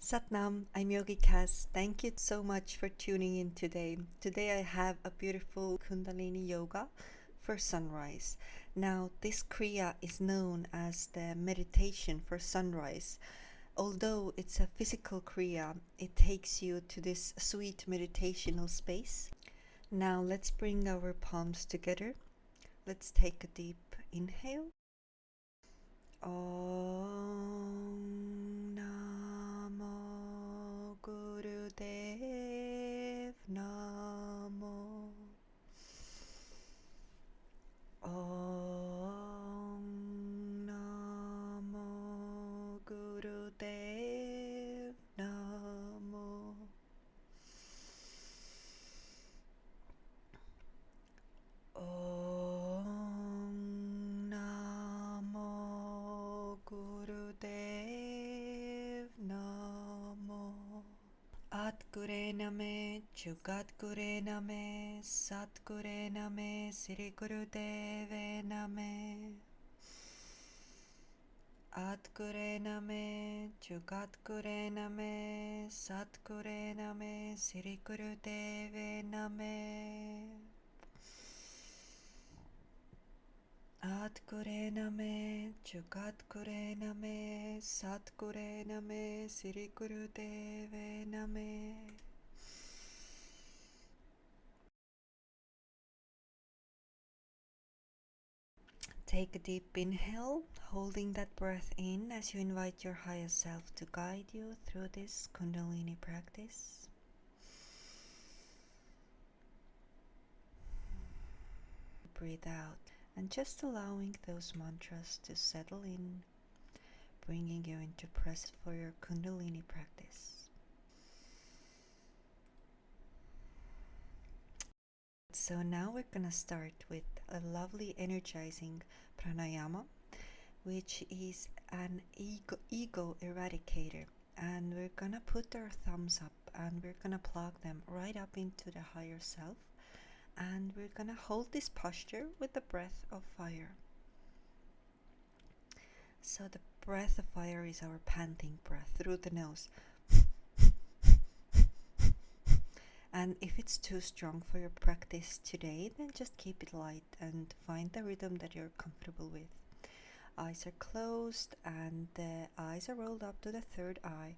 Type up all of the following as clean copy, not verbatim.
Satnam, I'm Yogi Cas. Thank you so much for tuning in today. Today I have a beautiful Kundalini Yoga for sunrise. Now, this Kriya is known as the meditation for sunrise. Although it's a physical Kriya, it takes you to this sweet meditational space. Now, let's bring our palms together. Let's take a deep inhale. Om Namo Gurudev Namo. Om Namo Gurudev Namo. Om Namo Gurudev Namo. Atgure Name, Jugadgure Name, Satgure Name, Sri Gurudeve Name. Atgure Name, Jugadgure Name, Satgure Name, Sri Gurudeve Name. Atgure Name, Jugadgure Name, Satgure Name, Sri Gurudeve Name. Take a deep inhale, holding that breath in as you invite your higher self to guide you through this Kundalini practice. Breathe out and just allowing those mantras to settle in, bringing you into present for your Kundalini practice. So now we're gonna start with a lovely energizing pranayama, which is an ego eradicator, and we're gonna put our thumbs up and we're gonna plug them right up into the higher self, and we're gonna hold this posture with the breath of fire. So the breath of fire is our panting breath through the nose. And if it's too strong for your practice today, then just keep it light and find the rhythm that you're comfortable with. Eyes are closed and the eyes are rolled up to the third eye.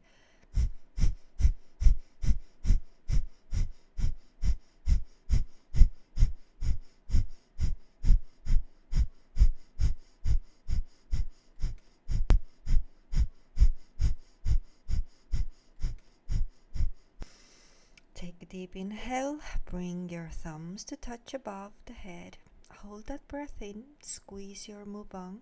Take a deep inhale, bring your thumbs to touch above the head. Hold that breath in, squeeze your mubang.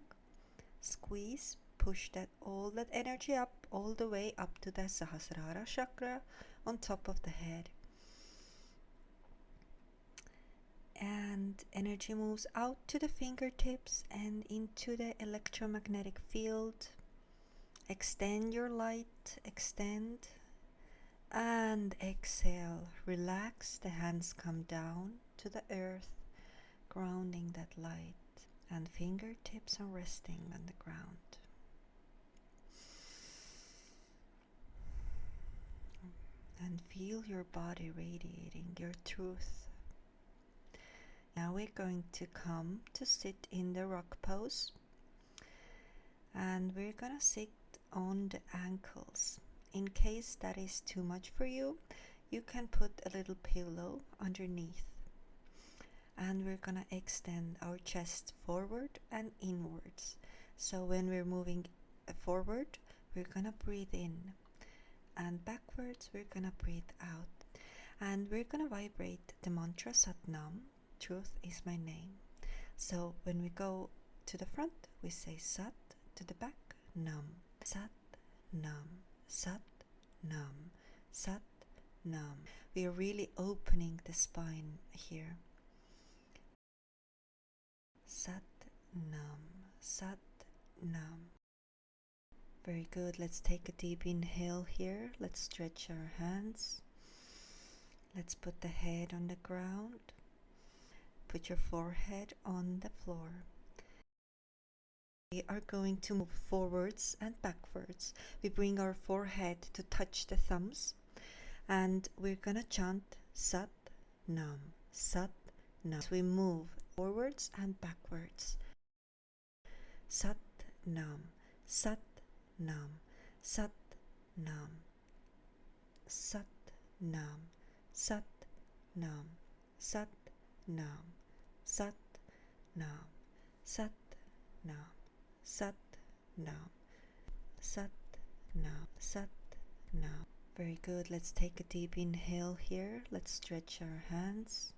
Squeeze, push all that energy up, all the way up to the Sahasrara chakra on top of the head. And energy moves out to the fingertips and into the electromagnetic field. Extend your light, extend. And exhale, relax, the hands come down to the earth, grounding that light, and fingertips are resting on the ground. And feel your body radiating your truth. Now we're going to come to sit in the rock pose, and we're gonna sit on the ankles. In case that is too much for you, you can put a little pillow underneath. And we're gonna extend our chest forward and inwards. So when we're moving forward, we're gonna breathe in. And backwards, we're gonna breathe out. And we're gonna vibrate the mantra Satnam, truth is my name. So when we go to the front, we say Sat, to the back, Nam. Sat, Nam. Sat, Nam, Sat, Nam. We are really opening the spine here. Sat, Nam, Sat, Nam. Very good. Let's take a deep inhale here. Let's stretch our hands. Let's put the head on the ground. Put your forehead on the floor. We are going to move forwards and backwards. We bring our forehead to touch the thumbs, and we're gonna chant Sat Nam, Sat Nam. We move forwards and backwards. Sat Nam, Sat Nam, Sat Nam, Sat Nam, Sat Nam, Sat Nam, Sat Nam, Sat Nam, Sat Nam, Sat Nam, Sat Nam. Very good. Let's take a deep inhale here. Let's stretch our hands.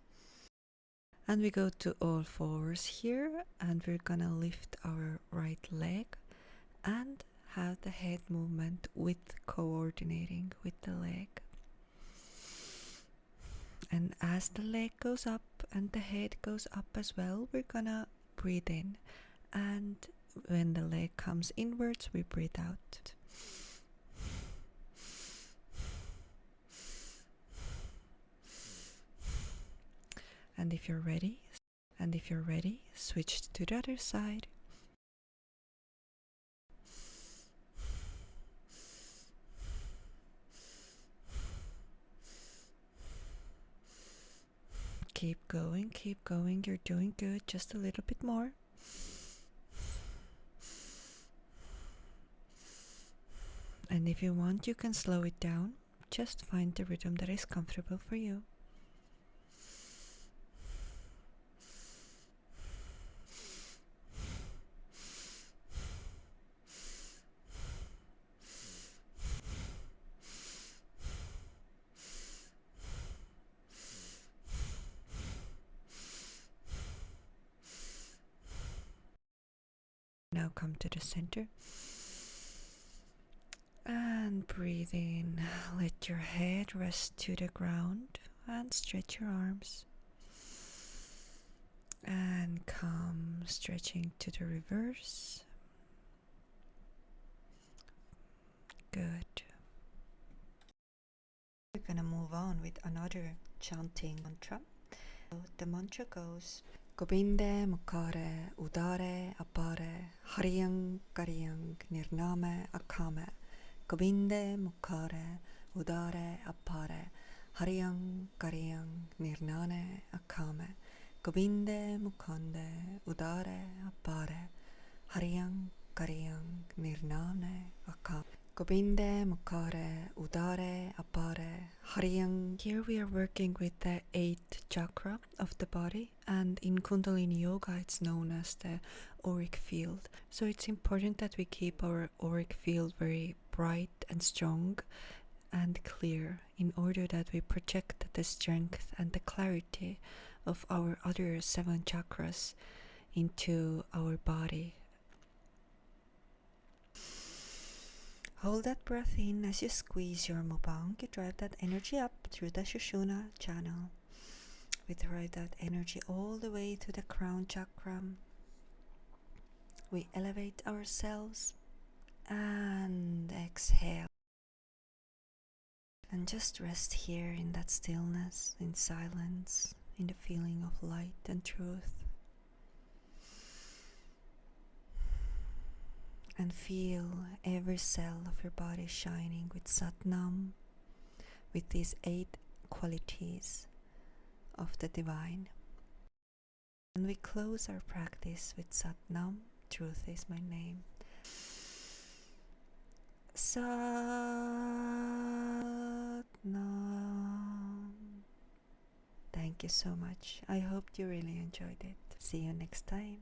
And we go to all fours here, and we're gonna lift our right leg and have the head movement with coordinating with the leg. And as the leg goes up and the head goes up as well, we're gonna breathe in. And when the leg comes inwards, we breathe out. And if you're ready, switch to the other side. Keep going, you're doing good, just a little bit more. And if you want, you can slow it down. Just find the rhythm that is comfortable for you. Now come to the center. And breathe in. Let your head rest to the ground and stretch your arms. And come stretching to the reverse. Good. We're gonna move on with another chanting mantra. So the mantra goes Gobinde Mukare Udare Apare Hariyang Kariyang Nirname Akame Gobinde Mukare Udare Apare Hariyang Kariyang Nirnane Akame Gobinde Mukande Udare Apare Hariyang Kariyang Nirnane Akame Gobinde Mukare Udare Apare Hariyang. Here we are working with the 8th chakra of the body, and in Kundalini Yoga it's known as the Auric Field. So it's important that we keep our auric field very bright and strong and clear in order that we project the strength and the clarity of our other 7 chakras into our body. Hold that breath in as you squeeze your mukbang. You drive that energy up through the Sushumna channel. We drive that energy all the way to the crown chakra. We elevate ourselves and exhale. And just rest here in that stillness, in silence, in the feeling of light and truth. And feel every cell of your body shining with Satnam, with these 8 qualities of the divine. And we close our practice with Satnam, truth is my name. Satnam. Thank you so much. I hope you really enjoyed it. See you next time.